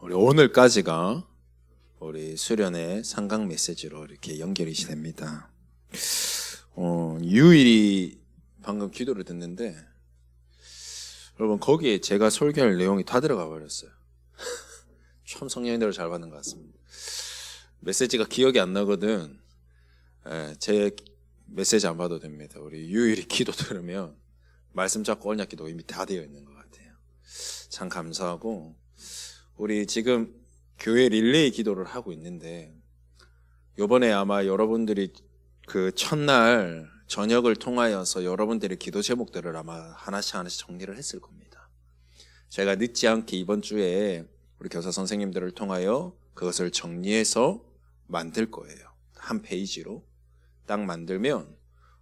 우리 오늘까지가 우리 수련의 상강 메시지로 이렇게 연결이 됩니다. 유일이 방금 기도를 듣는데 여러분 거기에 제가 설교할 내용이 다 들어가 버렸어요. 참 성령님대로 잘 받는 것 같습니다. 메시지가 기억이 안 나거든. 제 메시지 안 봐도 됩니다. 우리 유일이 기도 들으면 말씀 잡고 언약 기도 이미 다 되어 있는 것 같아요. 참 감사하고 우리 지금 교회 릴레이 기도를 하고 있는데 요번에 아마 여러분들이 그 첫날 저녁을 통하여서 여러분들의 기도 제목들을 아마 하나씩 정리를 했을 겁니다. 제가 늦지 않게 이번 주에 우리 교사 선생님들을 통하여 그것을 정리해서 만들 거예요. 한 페이지로 딱 만들면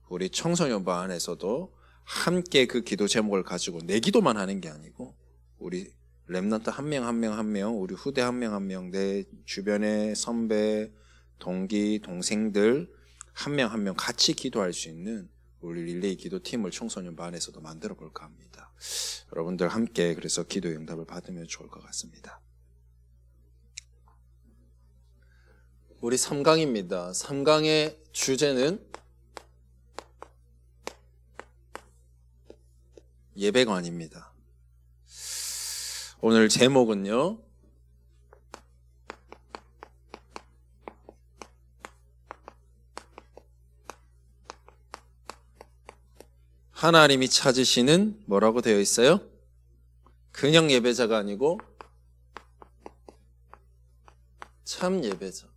우리 청소년반 안에서도 함께 그 기도 제목을 가지고 내 기도만 하는 게 아니고 우리 렘넌트 한 명, 우리 후대 한 명, 내 주변의 선배, 동기, 동생들 한 명 같이 기도할 수 있는 우리 릴레이 기도팀을 청소년 반에서도 만들어 볼까 합니다. 여러분들 함께 그래서 기도 응답을 받으면 좋을 것 같습니다. 우리 3강입니다. 3강의 주제는 예배관입니다. 오늘 제목은요, 하나님이 찾으시는 뭐라고 되어 있어요? 그냥 예배자가 아니고 참 예배자.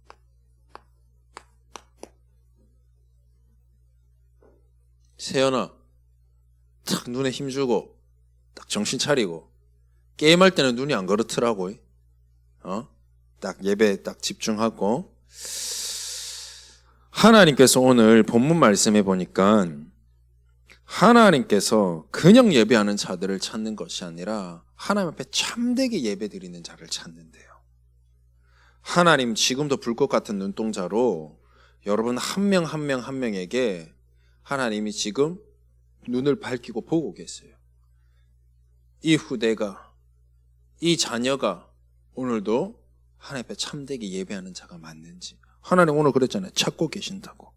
세연아, 딱 눈에 힘주고 딱 정신 차리고 게임할 때는 눈이 안 그렇더라고. 딱 예배에 딱 집중하고. 하나님께서 오늘 본문 말씀해 보니까 하나님께서 그냥 예배하는 자들을 찾는 것이 아니라 하나님 앞에 참되게 예배 드리는 자를 찾는데요. 하나님 지금도 불꽃 같은 눈동자로 여러분 한 명에게 하나님이 지금 눈을 밝히고 보고 계세요. 이 후대가, 이 자녀가 오늘도 하나님 앞에 참되게 예배하는 자가 맞는지 하나님 오늘 그랬잖아요. 찾고 계신다고.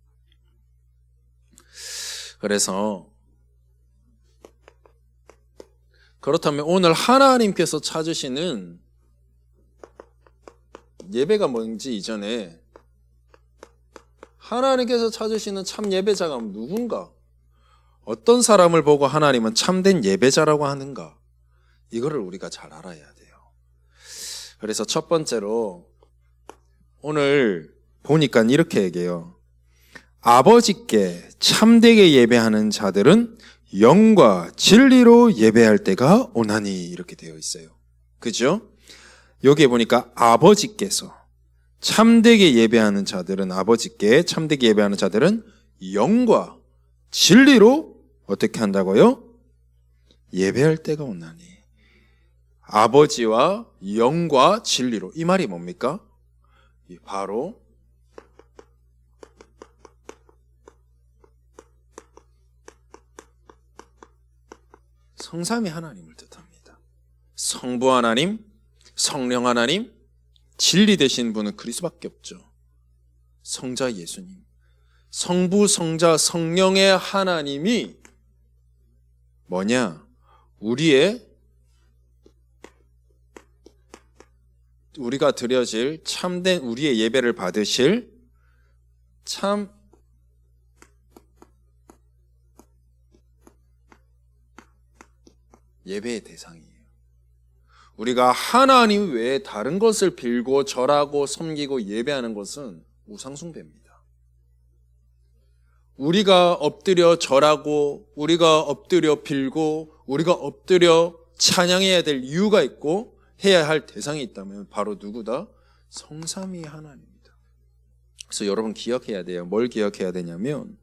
그래서 그렇다면 오늘 하나님께서 찾으시는 예배가 뭔지 이전에 하나님께서 찾으시는 참 예배자가 누군가, 어떤 사람을 보고 하나님은 참된 예배자라고 하는가, 이거를 우리가 잘 알아야 돼요. 그래서 첫 번째로 오늘 보니까 이렇게 얘기해요. 아버지께 참되게 예배하는 자들은 영과 진리로 예배할 때가 오나니, 이렇게 되어 있어요. 그죠? 여기에 보니까 아버지께서 참되게 예배하는 자들은, 아버지께 참되게 예배하는 자들은 영과 진리로 어떻게 한다고요? 예배할 때가 오나니. 아버지와 영과 진리로, 이 말이 뭡니까? 바로 성삼위 하나님을 뜻합니다. 성부 하나님, 성령 하나님, 진리 되신 분은 그리스도밖에 없죠. 성자 예수님. 성부, 성자, 성령의 하나님이 뭐냐? 우리가 드려질 참된 우리의 예배를 받으실 참 예배의 대상이에요. 우리가 하나님 외에 다른 것을 빌고 절하고 섬기고 예배하는 것은 우상숭배입니다. 우리가 엎드려 절하고 우리가 엎드려 빌고 우리가 엎드려 찬양해야 될 이유가 있고 해야 할 대상이 있다면 바로 누구다? 성삼위 하나님입니다. 그래서 여러분 기억해야 돼요. 뭘 기억해야 되냐면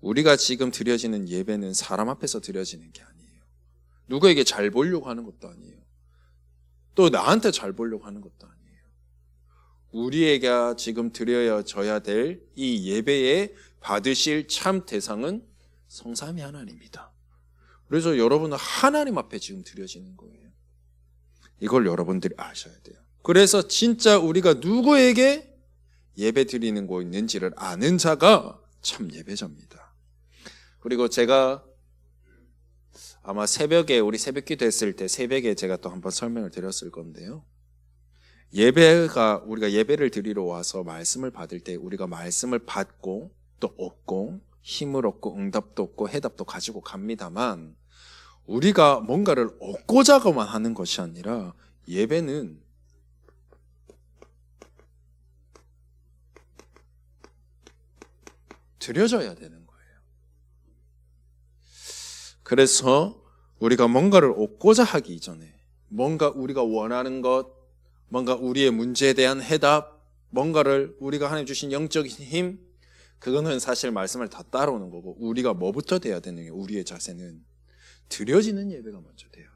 우리가 지금 드려지는 예배는 사람 앞에서 드려지는 게 아니에요. 누구에게 잘 보려고 하는 것도 아니에요. 또 나한테 잘 보려고 하는 것도 아니에요. 우리에게 지금 드려져야 될 이 예배에 받으실 참 대상은 성삼위 하나님입니다. 그래서 여러분은 하나님 앞에 지금 드려지는 거예요. 이걸 여러분들이 아셔야 돼요. 그래서 진짜 우리가 누구에게 예배 드리는 곳 있는지를 아는 자가 참 예배자입니다. 그리고 제가 아마 새벽에 우리 새벽기도 했을 때 새벽에 제가 또 한번 설명을 드렸을 건데요. 우리가 예배를 드리러 와서 말씀을 받을 때 우리가 말씀을 받고 또 얻고 힘을 얻고 응답도 얻고 해답도 가지고 갑니다만 우리가 뭔가를 얻고자고만 하는 것이 아니라 예배는 드려져야 되는 거예요. 그래서 우리가 뭔가를 얻고자 하기 이전에 뭔가 우리가 원하는 것, 뭔가 우리의 문제에 대한 해답, 뭔가를 우리가 하나님 주신 영적인 힘, 그거는 사실 말씀을 다 따라오는 거고 우리가 뭐부터 돼야 되는 게 우리의 자세는 드려지는 예배가 먼저 돼야 돼요.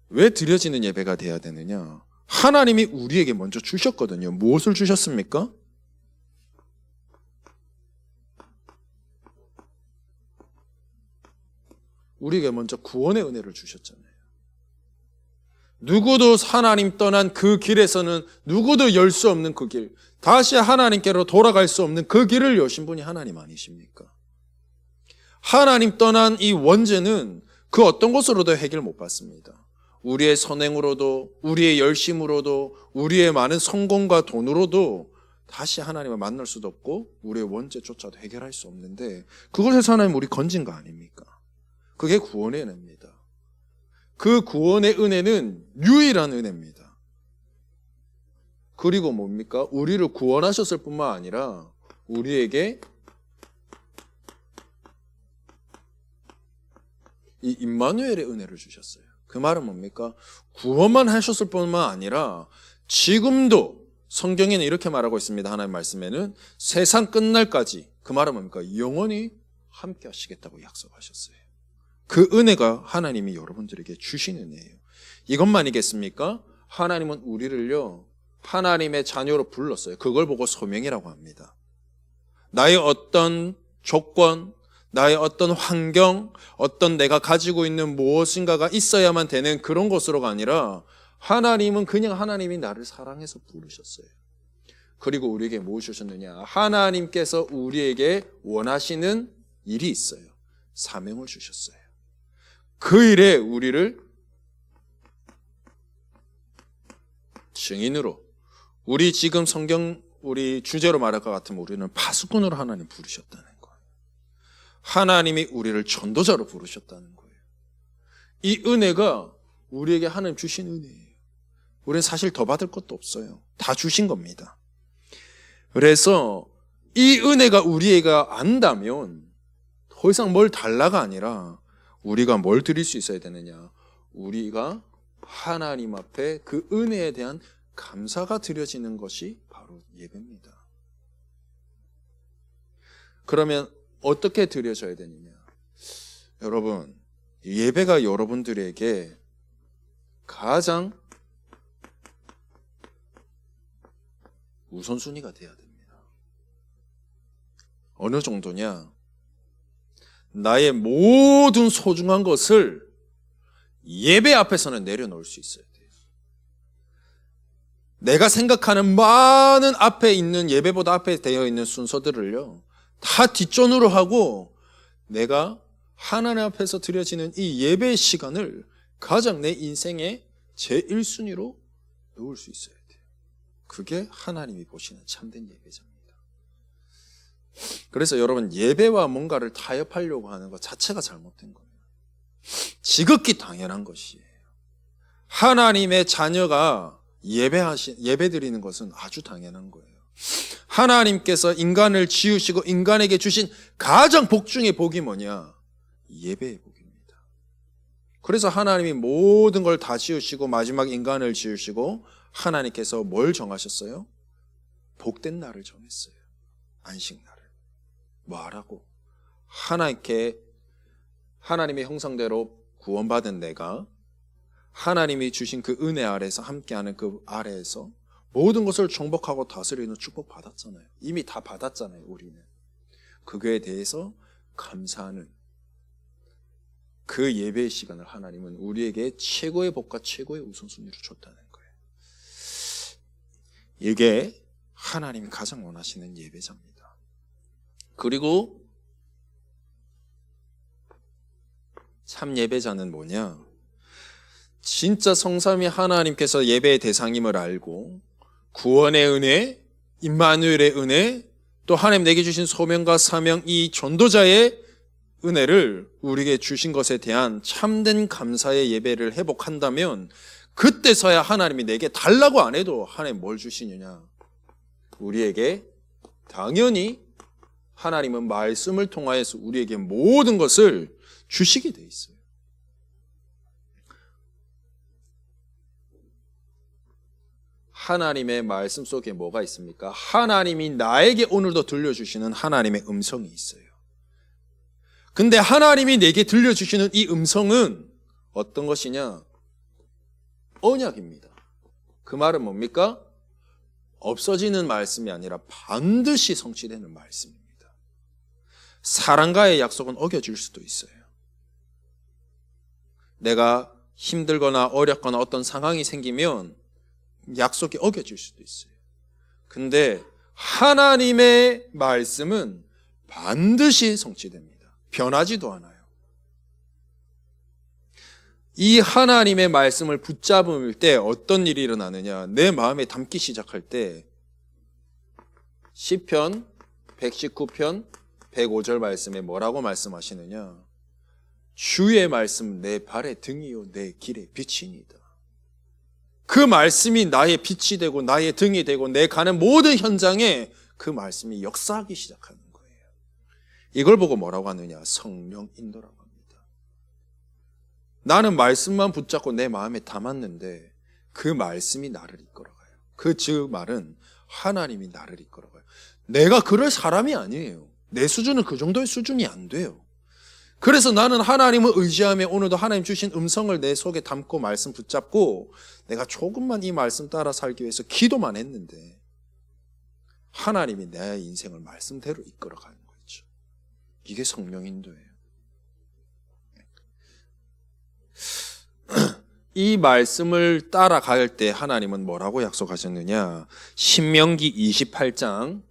왜 드려지는 예배가 돼야 되느냐? 하나님이 우리에게 먼저 주셨거든요. 무엇을 주셨습니까? 우리에게 먼저 구원의 은혜를 주셨잖아요. 누구도 하나님 떠난 그 길에서는 누구도 열 수 없는 그 길, 다시 하나님께로 돌아갈 수 없는 그 길을 여신 분이 하나님 아니십니까? 하나님 떠난 이 원죄는 그 어떤 것으로도 해결 못 받습니다. 우리의 선행으로도, 우리의 열심으로도, 우리의 많은 성공과 돈으로도 다시 하나님을 만날 수도 없고 우리의 원죄조차도 해결할 수 없는데 그것에서 하나님 우리 건진 거 아닙니까? 그게 구원의 은혜입니다. 그 구원의 은혜는 유일한 은혜입니다. 그리고 뭡니까? 우리를 구원하셨을 뿐만 아니라 우리에게 이 임마누엘의 은혜를 주셨어요. 그 말은 뭡니까? 구원만 하셨을 뿐만 아니라 지금도 성경에는 이렇게 말하고 있습니다. 하나님 말씀에는 세상 끝날까지, 그 말은 뭡니까? 영원히 함께 하시겠다고 약속하셨어요. 그 은혜가 하나님이 여러분들에게 주신 은혜예요. 이것만이겠습니까? 하나님은 우리를요 하나님의 자녀로 불렀어요. 그걸 보고 소명이라고 합니다. 나의 어떤 조건, 나의 어떤 환경, 어떤 내가 가지고 있는 무엇인가가 있어야만 되는 그런 것으로가 아니라 하나님은 그냥 하나님이 나를 사랑해서 부르셨어요. 그리고 우리에게 무엇을 주셨느냐? 하나님께서 우리에게 원하시는 일이 있어요. 사명을 주셨어요. 그 일에 우리를 증인으로, 우리 지금 성경 우리 주제로 말할 것 같으면 우리는 파수꾼으로 하나님 부르셨다는 거예요. 하나님이 우리를 전도자로 부르셨다는 거예요. 이 은혜가 우리에게 하나님 주신 은혜예요. 우리는 사실 더 받을 것도 없어요. 다 주신 겁니다. 그래서 이 은혜가 우리에게 안다면 더 이상 뭘 달라가 아니라 우리가 뭘 드릴 수 있어야 되느냐? 우리가 하나님 앞에 그 은혜에 대한 감사가 드려지는 것이 바로 예배입니다. 그러면 어떻게 드려져야 되느냐? 여러분, 예배가 여러분들에게 가장 우선순위가 돼야 됩니다. 어느 정도냐? 나의 모든 소중한 것을 예배 앞에서는 내려놓을 수 있어야 돼요. 내가 생각하는 많은 앞에 있는 예배보다 앞에 되어 있는 순서들을요 다 뒷전으로 하고 내가 하나님 앞에서 드려지는 이 예배의 시간을 가장 내 인생의 제1순위로 놓을 수 있어야 돼요. 그게 하나님이 보시는 참된 예배자입니다. 그래서 여러분, 예배와 뭔가를 타협하려고 하는 것 자체가 잘못된 거예요. 지극히 당연한 것이에요. 하나님의 자녀가 예배 드리는 것은 아주 당연한 거예요. 하나님께서 인간을 지으시고 인간에게 주신 가장 복 중의 복이 뭐냐? 예배의 복입니다. 그래서 하나님이 모든 걸 다 지으시고 마지막 인간을 지으시고 하나님께서 뭘 정하셨어요? 복된 날을 정했어요. 안식날을. 뭐하라고? 하나님의 형상대로 구원받은 내가 하나님이 주신 그 은혜 아래에서 함께하는 그 아래에서 모든 것을 정복하고 다스리는 축복 받았잖아요. 이미 다 받았잖아요. 우리는 그거에 대해서 감사하는, 그 예배의 시간을 하나님은 우리에게 최고의 복과 최고의 우선순위로 줬다는 거예요. 이게 하나님이 가장 원하시는 예배자입니다. 그리고 참 예배자는 뭐냐? 진짜 성삼위 하나님께서 예배의 대상임을 알고 구원의 은혜, 임마누엘의 은혜, 또 하나님 내게 주신 소명과 사명, 이 전도자의 은혜를 우리에게 주신 것에 대한 참된 감사의 예배를 회복한다면 그때서야 하나님이 내게 달라고 안 해도 하나님 뭘 주시느냐? 우리에게 당연히 하나님은 말씀을 통하여서 우리에게 모든 것을 주시게 돼 있어요. 하나님의 말씀 속에 뭐가 있습니까? 하나님이 나에게 오늘도 들려주시는 하나님의 음성이 있어요. 근데 하나님이 내게 들려주시는 이 음성은 어떤 것이냐? 언약입니다. 그 말은 뭡니까? 없어지는 말씀이 아니라 반드시 성취되는 말씀입니다. 사랑과의 약속은 어겨질 수도 있어요. 내가 힘들거나 어렵거나 어떤 상황이 생기면 약속이 어겨질 수도 있어요. 근데 하나님의 말씀은 반드시 성취됩니다. 변하지도 않아요. 이 하나님의 말씀을 붙잡을 때 어떤 일이 일어나느냐? 내 마음에 담기 시작할 때 시편 119편 105절 말씀에 뭐라고 말씀하시느냐? 주의 말씀 내 발의 등이요 내 길의 빛이니이다. 그 말씀이 나의 빛이 되고 나의 등이 되고 내 가는 모든 현장에 그 말씀이 역사하기 시작하는 거예요. 이걸 보고 뭐라고 하느냐? 성령 인도라고 합니다. 나는 말씀만 붙잡고 내 마음에 담았는데 그 말씀이 나를 이끌어가요. 그 말은 하나님이 나를 이끌어가요. 내가 그럴 사람이 아니에요. 내 수준은 그 정도의 수준이 안 돼요. 그래서 나는 하나님을 의지하며 오늘도 하나님 주신 음성을 내 속에 담고 말씀 붙잡고 내가 조금만 이 말씀 따라 살기 위해서 기도만 했는데 하나님이 내 인생을 말씀대로 이끌어가는 거죠. 이게 성령 인도예요. 이 말씀을 따라갈 때 하나님은 뭐라고 약속하셨느냐? 신명기 28장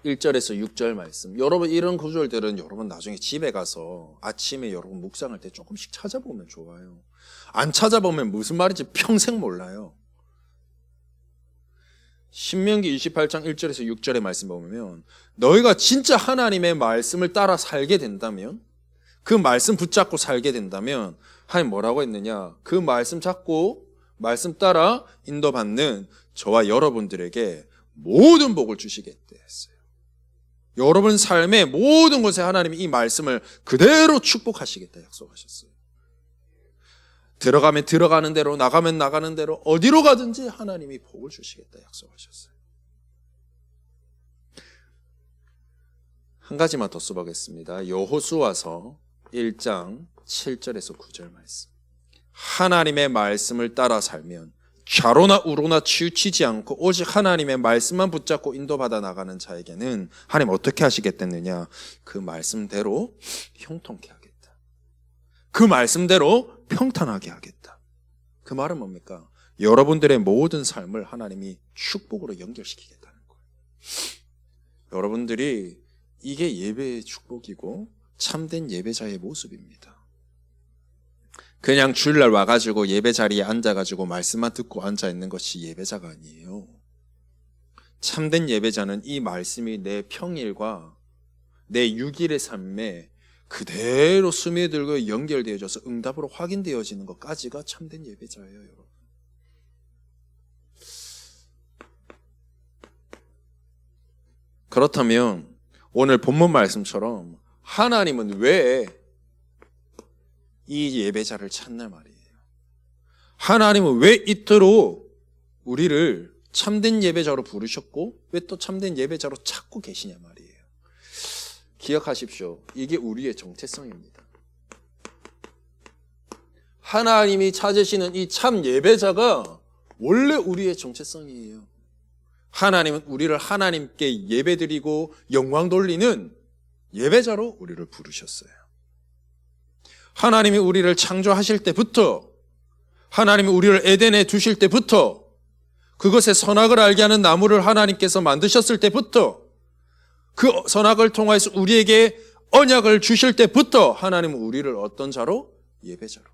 1절에서 6절 말씀. 여러분 이런 구절들은 여러분 나중에 집에 가서 아침에 여러분 묵상할 때 조금씩 찾아보면 좋아요. 안 찾아보면 무슨 말인지 평생 몰라요. 신명기 28장 1절에서 6절의 말씀 보면 너희가 진짜 하나님의 말씀을 따라 살게 된다면 그 말씀 붙잡고 살게 된다면 하나님 뭐라고 했느냐? 그 말씀 잡고 말씀 따라 인도받는 저와 여러분들에게 모든 복을 주시겠대 했어요. 여러분 삶의 모든 곳에 하나님이 이 말씀을 그대로 축복하시겠다 약속하셨어요. 들어가면 들어가는 대로 나가면 나가는 대로 어디로 가든지 하나님이 복을 주시겠다 약속하셨어요. 한 가지만 더 써보겠습니다. 여호수아서 1장 7절에서 9절 말씀. 하나님의 말씀을 따라 살면 좌로나 우로나 치우치지 않고 오직 하나님의 말씀만 붙잡고 인도받아 나가는 자에게는 하나님 어떻게 하시겠다느냐? 그 말씀대로 형통케 하겠다. 그 말씀대로 평탄하게 하겠다. 그 말은 뭡니까? 여러분들의 모든 삶을 하나님이 축복으로 연결시키겠다는 거예요. 여러분들이 이게 예배의 축복이고 참된 예배자의 모습입니다. 그냥 주일날 와가지고 예배 자리에 앉아가지고 말씀만 듣고 앉아있는 것이 예배자가 아니에요. 참된 예배자는 이 말씀이 내 평일과 내 6일의 삶에 그대로 스며들고 연결되어져서 응답으로 확인되어지는 것까지가 참된 예배자예요, 여러분. 그렇다면 오늘 본문 말씀처럼 하나님은 왜 이 예배자를 찾나 말이에요. 하나님은 왜 이토록 우리를 참된 예배자로 부르셨고 왜 또 참된 예배자로 찾고 계시냐 말이에요. 기억하십시오. 이게 우리의 정체성입니다. 하나님이 찾으시는 이 참 예배자가 원래 우리의 정체성이에요. 하나님은 우리를 하나님께 예배드리고 영광 돌리는 예배자로 우리를 부르셨어요. 하나님이 우리를 창조하실 때부터, 하나님이 우리를 에덴에 두실 때부터, 그것의 선악을 알게 하는 나무를 하나님께서 만드셨을 때부터, 그 선악을 통해서 우리에게 언약을 주실 때부터 하나님은 우리를 어떤 자로? 예배자로.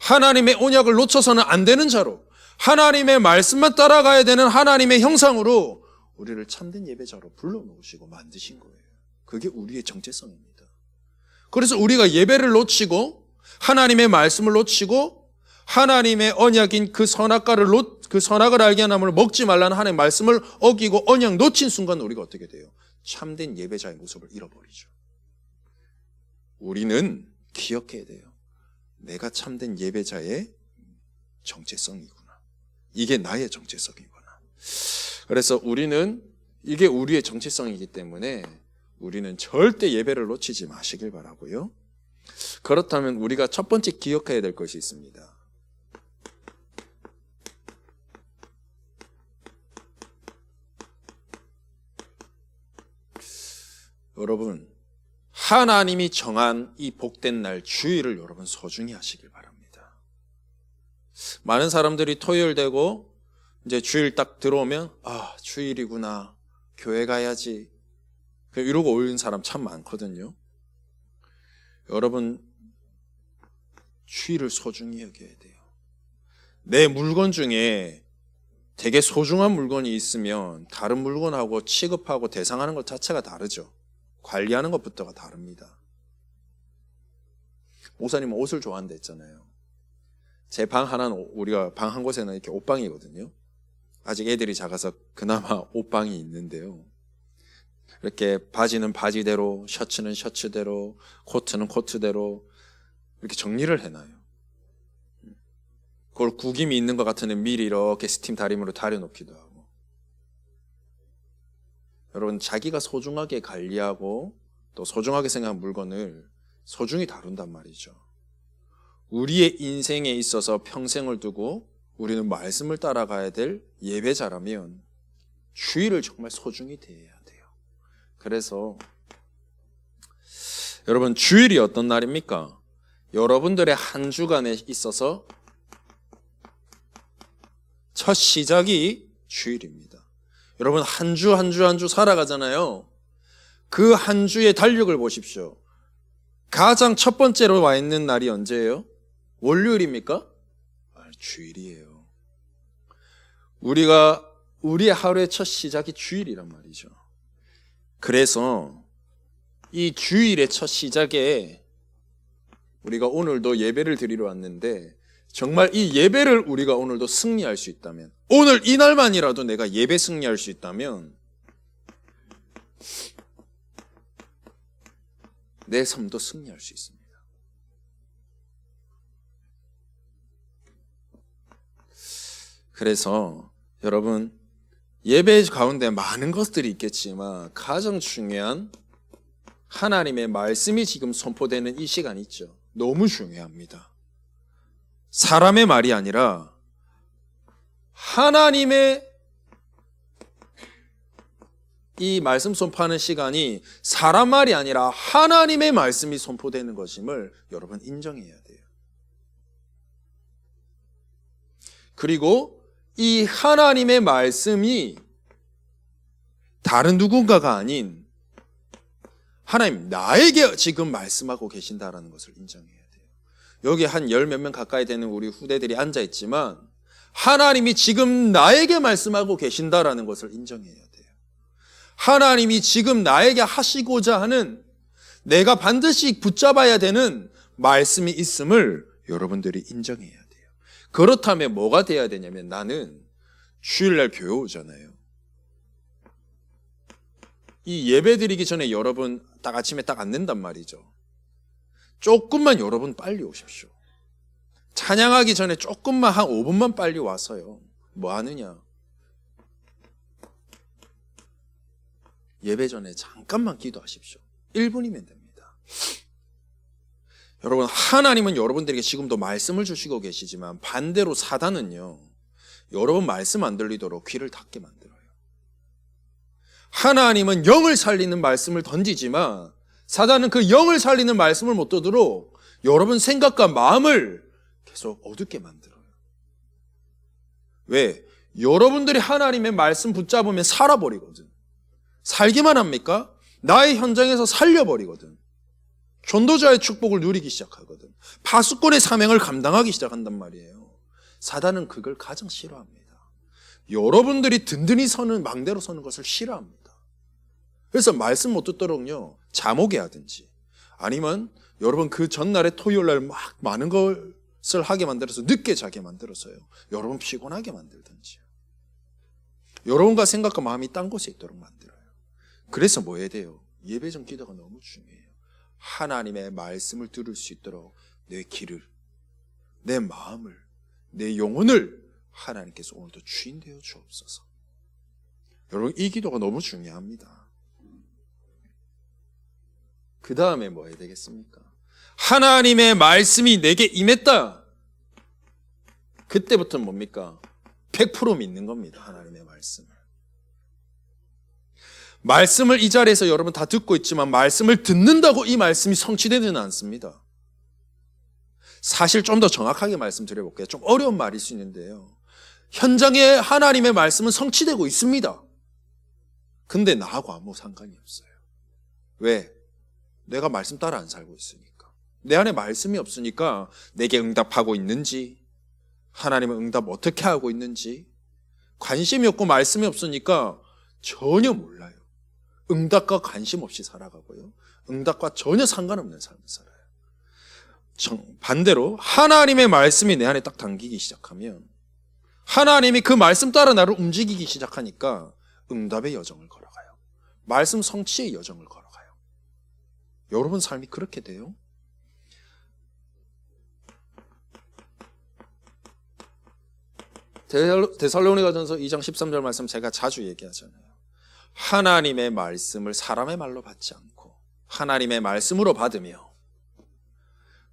하나님의 언약을 놓쳐서는 안 되는 자로, 하나님의 말씀만 따라가야 되는 하나님의 형상으로 우리를 참된 예배자로 불러놓으시고 만드신 거예요. 그게 우리의 정체성입니다. 그래서 우리가 예배를 놓치고 하나님의 말씀을 놓치고 하나님의 언약인 그 선악을 알게 하는 나무를 먹지 말라는 하나님의 말씀을 어기고 언약 놓친 순간 우리가 어떻게 돼요? 참된 예배자의 모습을 잃어버리죠. 우리는 기억해야 돼요. 내가 참된 예배자의 정체성이구나. 이게 나의 정체성이구나. 그래서 우리는 이게 우리의 정체성이기 때문에 우리는 절대 예배를 놓치지 마시길 바라고요. 그렇다면 우리가 첫 번째 기억해야 될 것이 있습니다. 여러분, 하나님이 정한 이 복된 날 주일을 여러분 소중히 하시길 바랍니다. 많은 사람들이 토요일 되고 이제 주일 딱 들어오면 주일이구나, 교회 가야지, 이러고 오는 사람 참 많거든요. 여러분, 주일을 소중히 여겨야 돼요. 내 물건 중에 되게 소중한 물건이 있으면 다른 물건하고 취급하고 대상하는 것 자체가 다르죠. 관리하는 것부터가 다릅니다. 목사님은 옷을 좋아한다 했잖아요. 제 방 하나는, 우리가 방 한 곳에는 이렇게 옷방이거든요. 아직 애들이 작아서 그나마 옷방이 있는데요. 이렇게 바지는 바지대로, 셔츠는 셔츠대로, 코트는 코트대로 이렇게 정리를 해놔요. 그걸 구김이 있는 것 같으면 미리 이렇게 스팀 다림으로 다려놓기도 하고. 여러분, 자기가 소중하게 관리하고 또 소중하게 생각한 물건을 소중히 다룬단 말이죠. 우리의 인생에 있어서 평생을 두고 우리는 말씀을 따라가야 될 예배자라면 주일을 정말 소중히 대해야 돼요. 그래서 여러분, 주일이 어떤 날입니까? 여러분들의 한 주간에 있어서 첫 시작이 주일입니다. 여러분, 한 주 한 주 살아가잖아요. 그 한 주의 달력을 보십시오. 가장 첫 번째로 와 있는 날이 언제예요? 월요일입니까? 주일이에요. 우리의 하루의 첫 시작이 주일이란 말이죠. 그래서 이 주일의 첫 시작에 우리가 오늘도 예배를 드리러 왔는데, 정말 이 예배를 우리가 오늘도 승리할 수 있다면, 오늘 이날만이라도 내가 예배 승리할 수 있다면 내 삶도 승리할 수 있습니다. 그래서 여러분, 예배 가운데 많은 것들이 있겠지만 가장 중요한 하나님의 말씀이 지금 선포되는 이 시간이 있죠. 너무 중요합니다. 사람의 말이 아니라 하나님의 이 말씀 선포하는 시간이 사람 말이 아니라 하나님의 말씀이 선포되는 것임을 여러분 인정해야 돼요. 그리고 이 하나님의 말씀이 다른 누군가가 아닌 하나님, 나에게 지금 말씀하고 계신다라는 것을 인정해야 돼요. 여기 한 10몇 명 가까이 되는 우리 후대들이 앉아 있지만 하나님이 지금 나에게 말씀하고 계신다라는 것을 인정해야 돼요. 하나님이 지금 나에게 하시고자 하는, 내가 반드시 붙잡아야 되는 말씀이 있음을 여러분들이 인정해야 돼요. 그렇다면 뭐가 돼야 되냐면, 나는 주일날 교회 오잖아요. 이 예배 드리기 전에 여러분 딱 아침에 딱 앉는단 말이죠. 조금만 여러분 빨리 오십시오. 찬양하기 전에 조금만, 한 5분만 빨리 와서요. 뭐 하느냐? 예배 전에 잠깐만 기도하십시오. 1분이면 됩니다. 여러분, 하나님은 여러분들에게 지금도 말씀을 주시고 계시지만 반대로 사단은요, 여러분 말씀 안 들리도록 귀를 닫게 만들어요. 하나님은 영을 살리는 말씀을 던지지만 사단은 그 영을 살리는 말씀을 못 듣도록 여러분 생각과 마음을 계속 어둡게 만들어요. 왜? 여러분들이 하나님의 말씀 붙잡으면 살아버리거든. 살기만 합니까? 나의 현장에서 살려버리거든. 전도자의 축복을 누리기 시작하거든. 파수꾼의 사명을 감당하기 시작한단 말이에요. 사단은 그걸 가장 싫어합니다. 여러분들이 든든히 서는, 망대로 서는 것을 싫어합니다. 그래서 말씀 못 듣도록요, 잠오게 하든지 아니면 여러분 그 전날에 토요일날 막 많은 것을 하게 만들어서 늦게 자게 만들어서요, 여러분 피곤하게 만들든지, 여러분과 생각과 마음이 딴 곳에 있도록 만들어요. 그래서 뭐 해야 돼요? 예배전 기도가 너무 중요해요. 하나님의 말씀을 들을 수 있도록 내 귀를, 내 마음을, 내 영혼을 하나님께서 오늘도 주인 되어 주옵소서. 여러분, 이 기도가 너무 중요합니다. 그 다음에 뭐 해야 되겠습니까? 하나님의 말씀이 내게 임했다. 그때부터는 뭡니까? 100% 믿는 겁니다. 하나님의 말씀을. 말씀을 이 자리에서 여러분 다 듣고 있지만 말씀을 듣는다고 이 말씀이 성취되지는 않습니다. 사실 좀 더 정확하게 말씀드려볼게요. 좀 어려운 말일 수 있는데요, 현장에 하나님의 말씀은 성취되고 있습니다. 근데 나하고 아무 상관이 없어요. 왜? 내가 말씀 따라 안 살고 있으니까. 내 안에 말씀이 없으니까 내게 응답하고 있는지, 하나님은 응답 어떻게 하고 있는지 관심이 없고 말씀이 없으니까 전혀 몰라요. 응답과 관심 없이 살아가고요, 응답과 전혀 상관없는 삶을 살아요. 반대로 하나님의 말씀이 내 안에 딱 담기기 시작하면, 하나님이 그 말씀 따라 나를 움직이기 시작하니까 응답의 여정을 걸어가요. 말씀 성취의 여정을 걸어가요. 여러분 삶이 그렇게 돼요? 데살로니가전서 2장 13절 말씀 제가 자주 얘기하잖아요. 하나님의 말씀을 사람의 말로 받지 않고 하나님의 말씀으로 받으며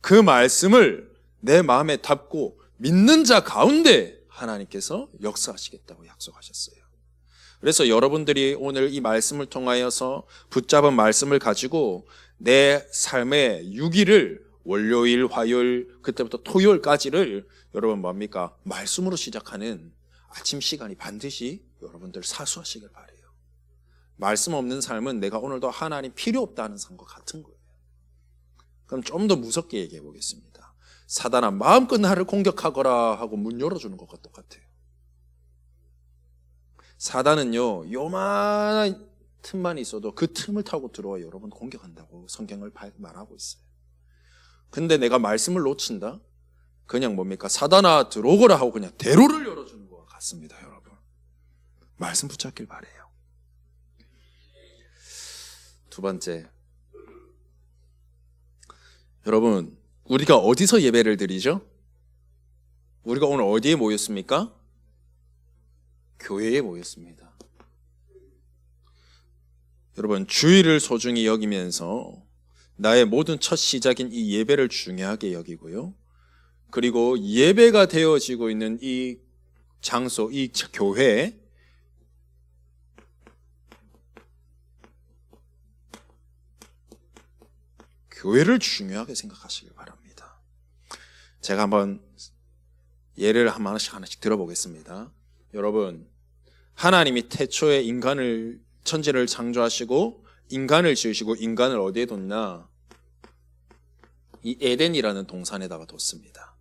그 말씀을 내 마음에 담고 믿는 자 가운데 하나님께서 역사하시겠다고 약속하셨어요. 그래서 여러분들이 오늘 이 말씀을 통하여서 붙잡은 말씀을 가지고 내 삶의 6일을 월요일, 화요일, 그때부터 토요일까지를 여러분 뭡니까? 말씀으로 시작하는 아침 시간이 반드시 여러분들 사수하시길 바라요. 말씀 없는 삶은 내가 오늘도 하나님 필요 없다는 삶과 같은 거예요. 그럼 좀 더 무섭게 얘기해 보겠습니다. 사단아, 마음껏 나를 공격하거라 하고 문 열어주는 것과 똑같아요. 사단은요, 요만한 틈만 있어도 그 틈을 타고 들어와 여러분 공격한다고 성경을 말하고 있어요. 근데 내가 말씀을 놓친다? 그냥 뭡니까? 사단아 들어오거라 하고 그냥 대로를 열어주는 것과 같습니다. 여러분, 말씀 붙잡길 바래요. 두 번째, 여러분, 우리가 어디서 예배를 드리죠? 우리가 오늘 어디에 모였습니까? 교회에 모였습니다. 여러분, 주일을 소중히 여기면서 나의 모든 첫 시작인 이 예배를 중요하게 여기고요, 그리고 예배가 되어지고 있는 이 장소, 이 교회, 교회를 중요하게 생각하시길 바랍니다. 제가 한번 예를 하나씩 들어보겠습니다. 여러분, 하나님이 태초에 천지를 창조하시고 인간을 지으시고 인간을 어디에 뒀나? 이 에덴이라는 동산에다가 뒀습니다.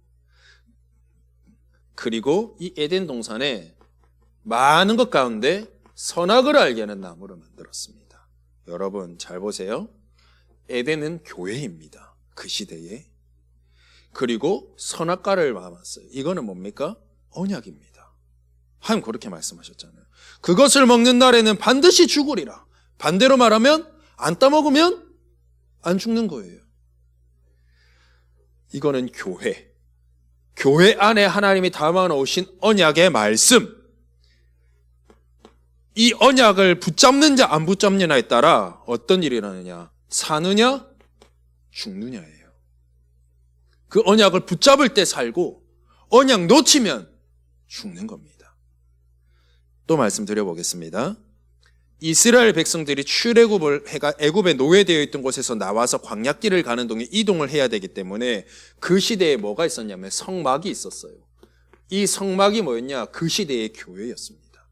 그리고 이 에덴 동산에 많은 것 가운데 선악을 알게 하는 나무를 만들었습니다. 여러분 잘 보세요. 에덴은 교회입니다. 그 시대에. 그리고 선악과를 담았어요. 이거는 뭡니까? 언약입니다. 하나님 그렇게 말씀하셨잖아요. 그것을 먹는 날에는 반드시 죽으리라. 반대로 말하면 안 따먹으면 안 죽는 거예요. 이거는 교회. 교회 안에 하나님이 담아놓으신 언약의 말씀. 이 언약을 붙잡느냐 안 붙잡느냐에 따라 어떤 일이 일어나느냐? 사느냐 죽느냐예요. 그 언약을 붙잡을 때 살고 언약 놓치면 죽는 겁니다. 또 말씀드려 보겠습니다. 이스라엘 백성들이 출애굽을 해가 애굽에 노예되어 있던 곳에서 나와서 광야길을 가는 동에 이동을 해야 되기 때문에 그 시대에 뭐가 있었냐면 성막이 있었어요. 이 성막이 뭐였냐? 그 시대의 교회였습니다.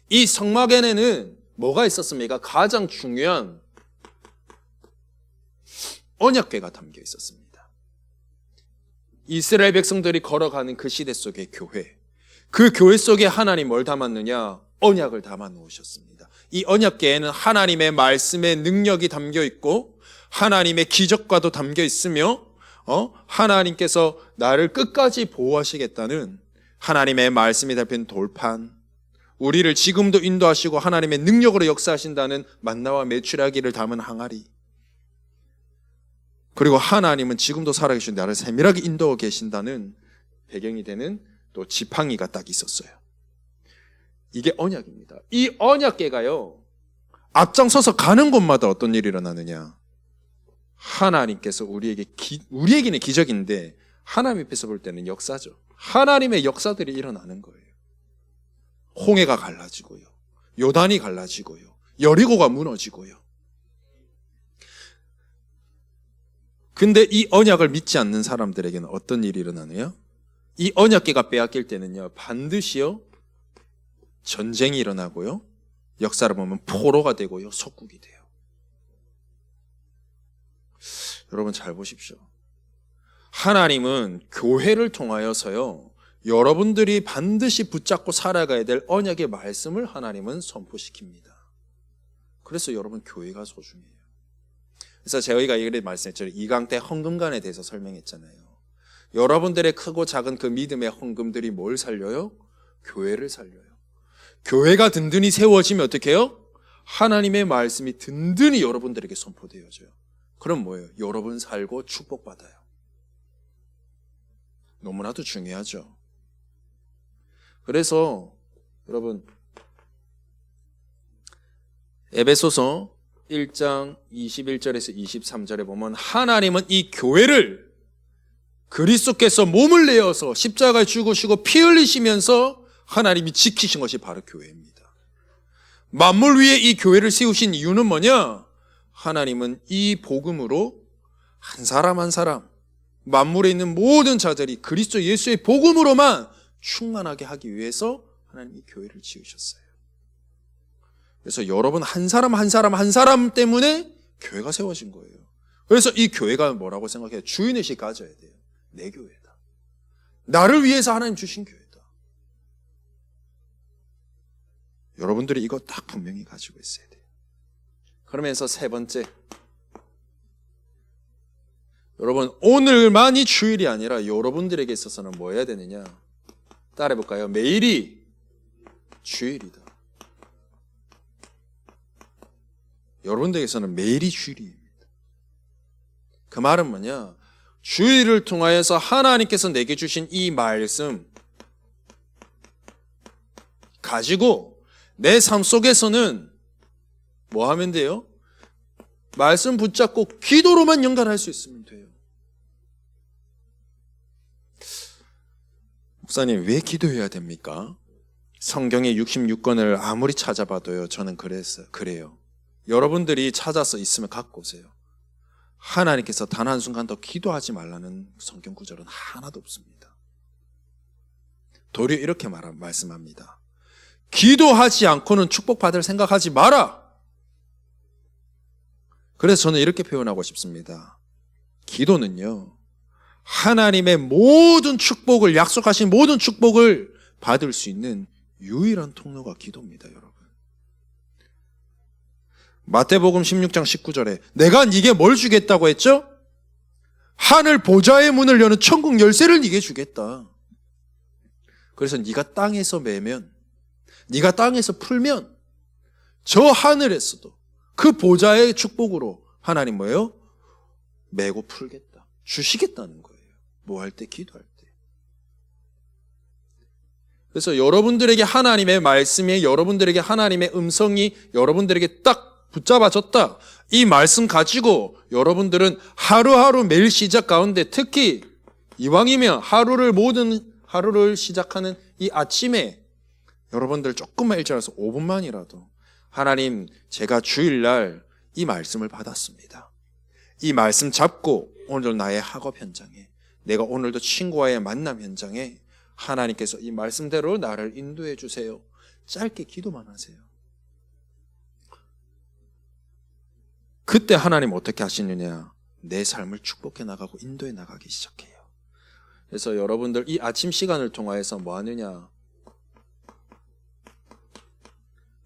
이 성막에는 뭐가 있었습니까? 가장 중요한 언약궤가 담겨 있었습니다. 이스라엘 백성들이 걸어가는 그 시대 속의 교회, 그 교회 속에 하나님 뭘 담았느냐? 언약을 담아 놓으셨습니다. 이 언약궤에는 하나님의 말씀의 능력이 담겨 있고 하나님의 기적과도 담겨 있으며 하나님께서 나를 끝까지 보호하시겠다는 하나님의 말씀이 담긴 돌판, 우리를 지금도 인도하시고 하나님의 능력으로 역사하신다는 만나와 메추라기를 담은 항아리, 그리고 하나님은 지금도 살아계신 나를 세밀하게 인도하고 계신다는 배경이 되는 또 지팡이가 딱 있었어요. 이게 언약입니다. 이 언약궤가요, 앞장서서 가는 곳마다 어떤 일이 일어나느냐? 하나님께서 우리에게는 기적인데 하나님 앞에서 볼 때는 역사죠. 하나님의 역사들이 일어나는 거예요. 홍해가 갈라지고요, 요단이 갈라지고요, 여리고가 무너지고요. 근데 이 언약을 믿지 않는 사람들에게는 어떤 일이 일어나느냐? 이 언약궤가 빼앗길 때는요, 반드시요 전쟁이 일어나고요, 역사를 보면 포로가 되고요, 속국이 돼요. 여러분 잘 보십시오. 하나님은 교회를 통하여서요, 여러분들이 반드시 붙잡고 살아가야 될 언약의 말씀을 하나님은 선포시킵니다. 그래서 여러분 교회가 소중해요. 그래서 저희가 이렇게 말씀했죠. 2강 때 헌금관에 대해서 설명했잖아요. 여러분들의 크고 작은 그 믿음의 헌금들이 뭘 살려요? 교회를 살려요. 교회가 든든히 세워지면 어떻게 해요? 하나님의 말씀이 든든히 여러분들에게 선포되어져요. 그럼 뭐예요? 여러분 살고 축복받아요. 너무나도 중요하죠. 그래서 여러분 에베소서 1장 21절에서 23절에 보면 하나님은 이 교회를 그리스도께서 몸을 내어서 십자가에 죽으시고 피 흘리시면서 하나님이 지키신 것이 바로 교회입니다. 만물 위에 이 교회를 세우신 이유는 뭐냐? 하나님은 이 복음으로 한 사람 한 사람, 만물에 있는 모든 자들이 그리스도 예수의 복음으로만 충만하게 하기 위해서 하나님이 교회를 지으셨어요. 그래서 여러분 한 사람 한 사람 한 사람 때문에 교회가 세워진 거예요. 그래서 이 교회가 뭐라고 생각해요? 주인의식 가져야 돼요. 내 교회다. 나를 위해서 하나님 주신 교회다. 여러분들이 이거 딱 분명히 가지고 있어야 돼요. 그러면서 세 번째, 여러분 오늘만이 주일이 아니라 여러분들에게 있어서는 뭐 해야 되느냐? 따라해볼까요? 매일이 주일이다. 여러분들에게서는 매일이 주일입니다. 그 말은 뭐냐? 주일을 통하여서 하나님께서 내게 주신 이 말씀 가지고 내 삶 속에서는 뭐 하면 돼요? 말씀 붙잡고 기도로만 연결할 수 있으면 돼요. 목사님, 왜 기도해야 됩니까? 성경의 66권을 아무리 찾아봐도요, 저는 그래요. 여러분들이 찾아서 있으면 갖고 오세요. 하나님께서 단 한순간도 기도하지 말라는 성경 구절은 하나도 없습니다. 도리어 이렇게 말씀합니다. 기도하지 않고는 축복받을 생각하지 마라. 그래서 저는 이렇게 표현하고 싶습니다. 기도는요, 하나님의 모든 축복을, 약속하신 모든 축복을 받을 수 있는 유일한 통로가 기도입니다, 여러분. 마태복음 16장 19절에 내가 네게 뭘 주겠다고 했죠? 하늘 보좌의 문을 여는 천국 열쇠를 네게 주겠다. 그래서 네가 땅에서 매면, 네가 땅에서 풀면 저 하늘에서도 그 보좌의 축복으로 하나님 뭐예요? 매고 풀겠다. 주시겠다는 거예요. 뭐 할 때? 기도할 때. 그래서 여러분들에게 하나님의 말씀이, 여러분들에게 하나님의 음성이 여러분들에게 딱 붙잡아졌다. 이 말씀 가지고 여러분들은 하루하루 매일 시작 가운데 특히 이왕이면 모든 하루를 시작하는 이 아침에 여러분들 조금만 일찍 와서 5분만이라도 하나님, 제가 주일날 이 말씀을 받았습니다. 이 말씀 잡고 오늘 나의 학업 현장에, 내가 오늘도 친구와의 만남 현장에 하나님께서 이 말씀대로 나를 인도해 주세요. 짧게 기도만 하세요. 그때 하나님 어떻게 하시느냐? 내 삶을 축복해 나가고 인도해 나가기 시작해요. 그래서 여러분들 이 아침 시간을 통하여서 뭐 하느냐?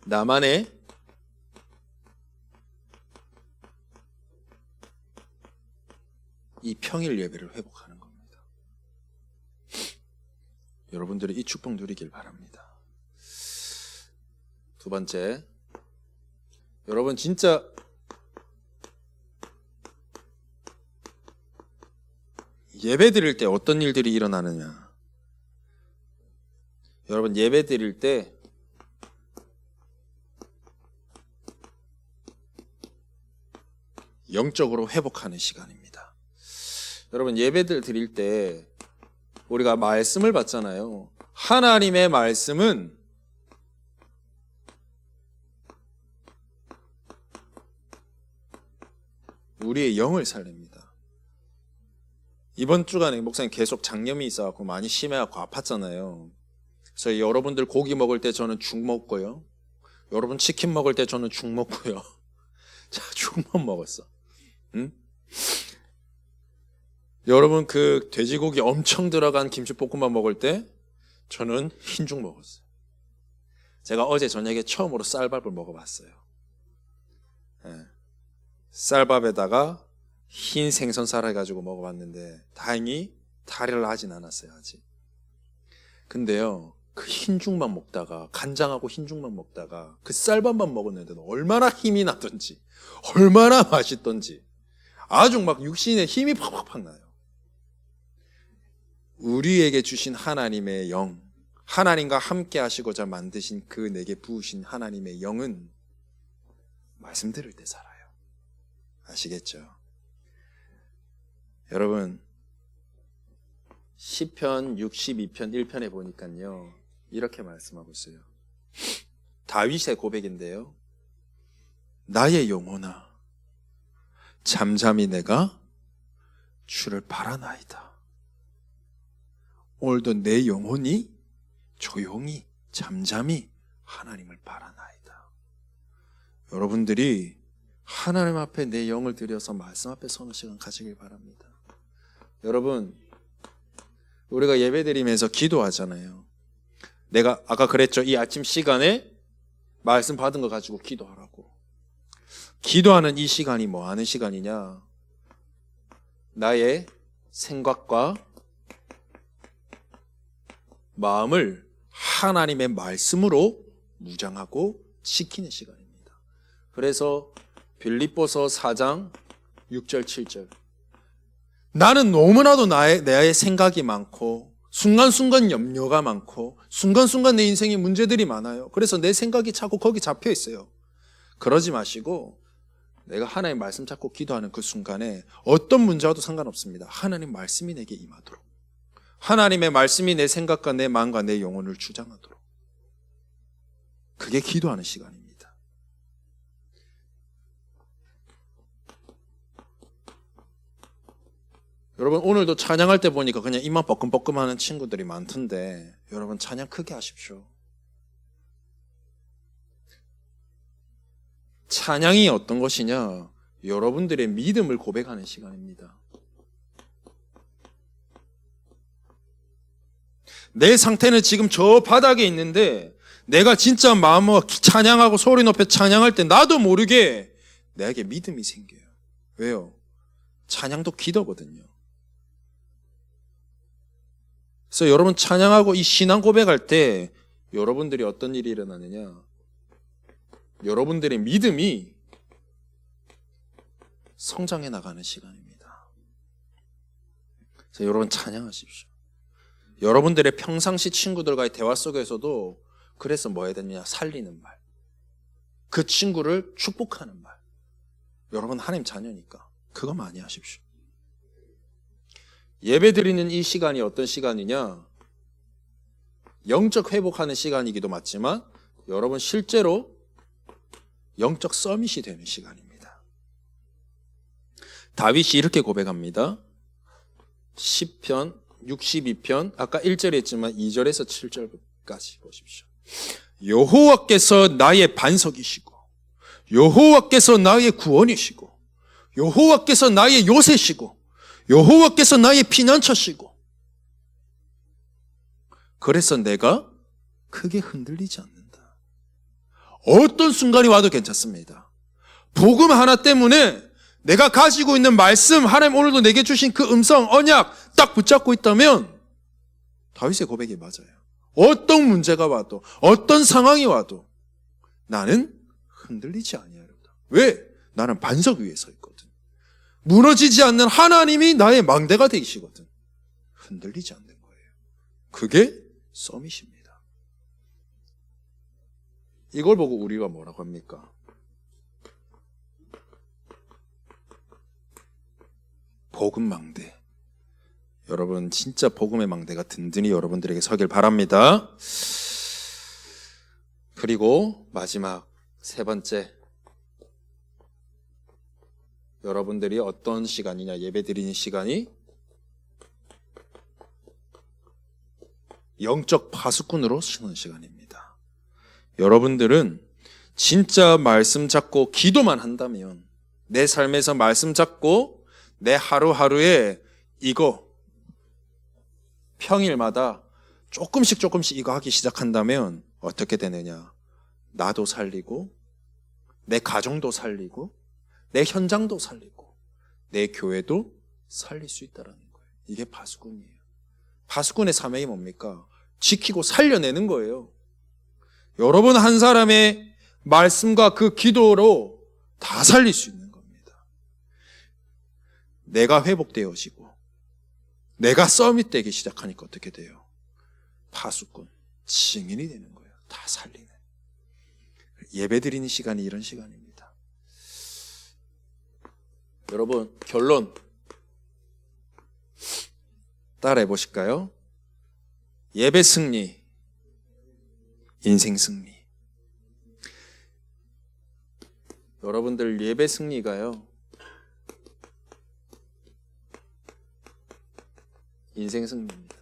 나만의 이 평일 예배를 회복하는 겁니다. 여러분들이 이 축복 누리길 바랍니다. 두 번째, 여러분 진짜 예배 드릴 때 어떤 일들이 일어나느냐? 여러분 예배 드릴 때 영적으로 회복하는 시간입니다. 여러분 예배들 드릴 때 우리가 말씀을 받잖아요. 하나님의 말씀은 우리의 영을 살립니다. 이번 주간에 목사님 계속 장염이 있어갖고 많이 심해갖고 아팠잖아요. 그래서 여러분들 고기 먹을 때 저는 죽 먹고요. 여러분 치킨 먹을 때 저는 죽 먹고요. 자, 죽만 먹었어. 응? 여러분 그 돼지고기 엄청 들어간 김치볶음밥 먹을 때 저는 흰죽 먹었어요. 제가 어제 저녁에 처음으로 쌀밥을 먹어봤어요. 네. 쌀밥에다가 흰 생선살 해가지고 먹어봤는데 다행히 탈을 하진 않았어요 아직. 근데요 그 흰죽만 먹다가 간장하고 흰죽만 먹다가 그 쌀밥만 먹었는데도 얼마나 힘이 나던지 얼마나 맛있던지 아주 막 육신에 힘이 팍팍팍 나요. 우리에게 주신 하나님의 영, 하나님과 함께 하시고자 만드신 그 내게 부으신 하나님의 영은 말씀 들을 때 살아요. 아시겠죠? 여러분 시편 62편 1편에 보니까요 이렇게 말씀하고 있어요. 다윗의 고백인데요. 나의 영혼아 잠잠히 내가 주를 바라나이다. 오늘도 내 영혼이 조용히 잠잠히 하나님을 바라나이다. 여러분들이 하나님 앞에 내 영을 들여서 말씀 앞에 서는 시간 가지길 바랍니다. 여러분 우리가 예배드리면서 기도하잖아요. 내가 아까 그랬죠. 이 아침 시간에 말씀 받은 거 가지고 기도하라고. 기도하는 이 시간이 뭐 하는 시간이냐? 나의 생각과 마음을 하나님의 말씀으로 무장하고 지키는 시간입니다. 그래서 빌립보서 4장 6절 7절 나는 너무나도 나의 생각이 많고 순간순간 염려가 많고 순간순간 내 인생에 문제들이 많아요. 그래서 내 생각이 자꾸 거기 잡혀 있어요. 그러지 마시고 내가 하나님의 말씀 잡고 기도하는 그 순간에 어떤 문제와도 상관없습니다. 하나님 말씀이 내게 임하도록 하나님의 말씀이 내 생각과 내 마음과 내 영혼을 주장하도록 그게 기도하는 시간입니다. 여러분 오늘도 찬양할 때 보니까 그냥 입만 뻐끔뻐끔하는 친구들이 많던데 여러분 찬양 크게 하십시오. 찬양이 어떤 것이냐? 여러분들의 믿음을 고백하는 시간입니다. 내 상태는 지금 저 바닥에 있는데 내가 진짜 마음으로 찬양하고 소리 높여 찬양할 때 나도 모르게 내게 믿음이 생겨요. 왜요? 찬양도 기도거든요. 그래서 여러분 찬양하고 이 신앙 고백할 때 여러분들이 어떤 일이 일어나느냐? 여러분들의 믿음이 성장해 나가는 시간입니다. 그래서 여러분 찬양하십시오. 여러분들의 평상시 친구들과의 대화 속에서도 그래서 뭐 해야 되느냐? 살리는 말. 그 친구를 축복하는 말. 여러분 하나님 자녀니까 그거 많이 하십시오. 예배 드리는 이 시간이 어떤 시간이냐? 영적 회복하는 시간이기도 맞지만 여러분 실제로 영적 서밋이 되는 시간입니다. 다윗이 이렇게 고백합니다. 시편 62편 아까 1절에 했지만 2절에서 7절까지 보십시오. 여호와께서 나의 반석이시고 여호와께서 나의 구원이시고 여호와께서 나의 요새시고 여호와께서 나의 피난처시고 그래서 내가 크게 흔들리지 않는다. 어떤 순간이 와도 괜찮습니다. 복음 하나 때문에 내가 가지고 있는 말씀, 하나님 오늘도 내게 주신 그 음성, 언약 딱 붙잡고 있다면 다윗의 고백이 맞아요. 어떤 문제가 와도 어떤 상황이 와도 나는 흔들리지 아니하리로다. 왜? 나는 반석 위에 서 있거든. 무너지지 않는 하나님이 나의 망대가 되시거든. 흔들리지 않는 거예요. 그게 서밋입니다. 이걸 보고 우리가 뭐라고 합니까? 복음 망대. 여러분 진짜 복음의 망대가 든든히 여러분들에게 서길 바랍니다. 그리고 마지막 세 번째, 여러분들이 어떤 시간이냐, 예배드리는 시간이 영적 파수꾼으로 쓰는 시간입니다. 여러분들은 진짜 말씀 잡고 기도만 한다면, 내 삶에서 말씀 잡고 내 하루하루에 이거 평일마다 조금씩 이거 하기 시작한다면 어떻게 되느냐? 나도 살리고 내 가정도 살리고 내 현장도 살리고 내 교회도 살릴 수 있다는 거예요. 이게 파수꾼이에요. 파수꾼의 사명이 뭡니까? 지키고 살려내는 거예요. 여러분 한 사람의 말씀과 그 기도로 다 살릴 수 있는 겁니다. 내가 회복되어지고 내가 서밋되기 시작하니까 어떻게 돼요? 파수꾼, 증인이 되는 거예요. 다 살리는. 예배드리는 시간이 이런 시간입니다. 여러분 결론 따라해 보실까요? 예배 승리, 인생 승리. 여러분들 예배 승리가요, 인생 승리입니다.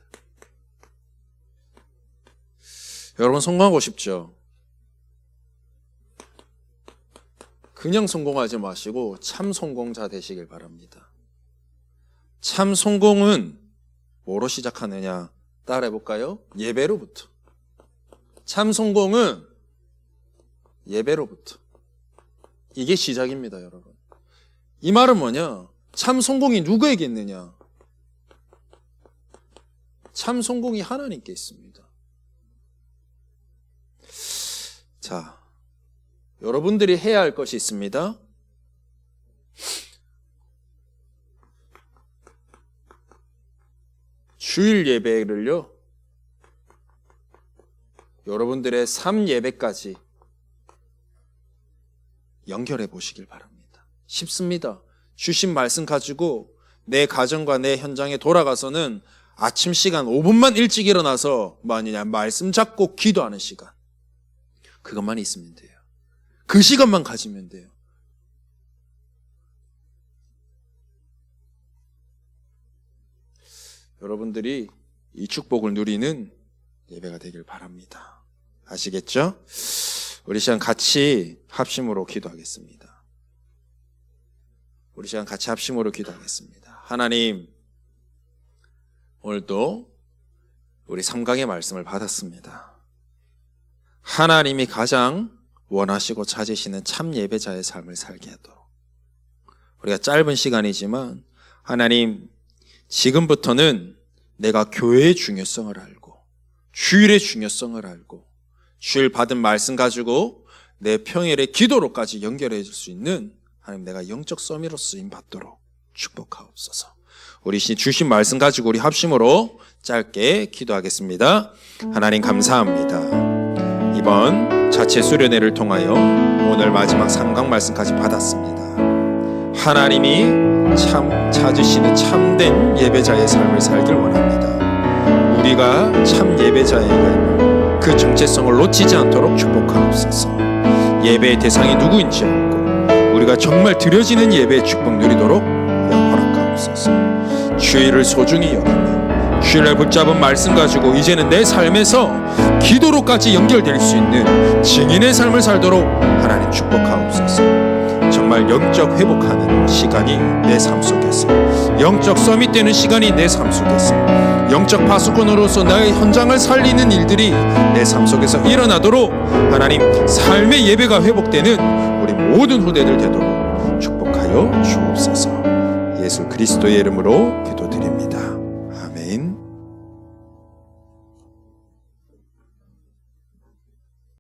여러분 성공하고 싶죠? 그냥 성공하지 마시고 참 성공자 되시길 바랍니다. 참 성공은 뭐로 시작하느냐? 따라해 볼까요? 예배로부터. 참 성공은 예배로부터. 이게 시작입니다, 여러분. 이 말은 뭐냐? 참 성공이 누구에게 있느냐? 참 성공이 하나님께 있습니다. 자, 여러분들이 해야 할 것이 있습니다. 주일 예배를요, 여러분들의 삶 예배까지 연결해 보시길 바랍니다. 쉽습니다. 주신 말씀 가지고 내 가정과 내 현장에 돌아가서는 아침 시간 5분만 일찍 일어나서 뭐하느냐, 말씀 잡고 기도하는 시간, 그것만 있으면 돼요. 그 시간만 가지면 돼요. 여러분들이 이 축복을 누리는 예배가 되길 바랍니다. 아시겠죠? 우리 시간 같이 합심으로 기도하겠습니다. 우리 시간 같이 합심으로 기도하겠습니다. 하나님, 오늘도 우리 3강의 말씀을 받았습니다. 하나님이 가장 원하시고 찾으시는 참 예배자의 삶을 살게 하도록, 우리가 짧은 시간이지만 하나님, 지금부터는 내가 교회의 중요성을 알고 주일의 중요성을 알고 주일 받은 말씀 가지고 내 평일의 기도로까지 연결해 줄 수 있는, 하나님 내가 영적 서밋으로 쓰임 받도록 축복하옵소서. 우리 주신 말씀 가지고 우리 합심으로 짧게 기도하겠습니다. 하나님 감사합니다. 이번 자체 수련회를 통하여 오늘 마지막 3강 말씀까지 받았습니다. 하나님이 참 찾으시는 참된 예배자의 삶을 살길 원합니다. 우리가 참 예배자에게 그 정체성을 놓치지 않도록 축복하옵소서. 예배의 대상이 누구인지 알고 우리가 정말 드려지는 예배의 축복 누리도록 허락하옵소서. 주의를 소중히 여기며 주의를 붙잡은 말씀 가지고 이제는 내 삶에서 기도로까지 연결될 수 있는 증인의 삶을 살도록 하나님 축복하옵소서. 정말 영적 회복하는 시간이 내 삶 속에서, 영적 서밋 되는 시간이 내 삶 속에서, 영적 파수꾼으로서 나의 현장을 살리는 일들이 내 삶 속에서 일어나도록 하나님 삶의 예배가 회복되는 우리 모든 후대들 되도록 축복하여 주옵소서. 예수 그리스도의 이름으로 기도드립니다.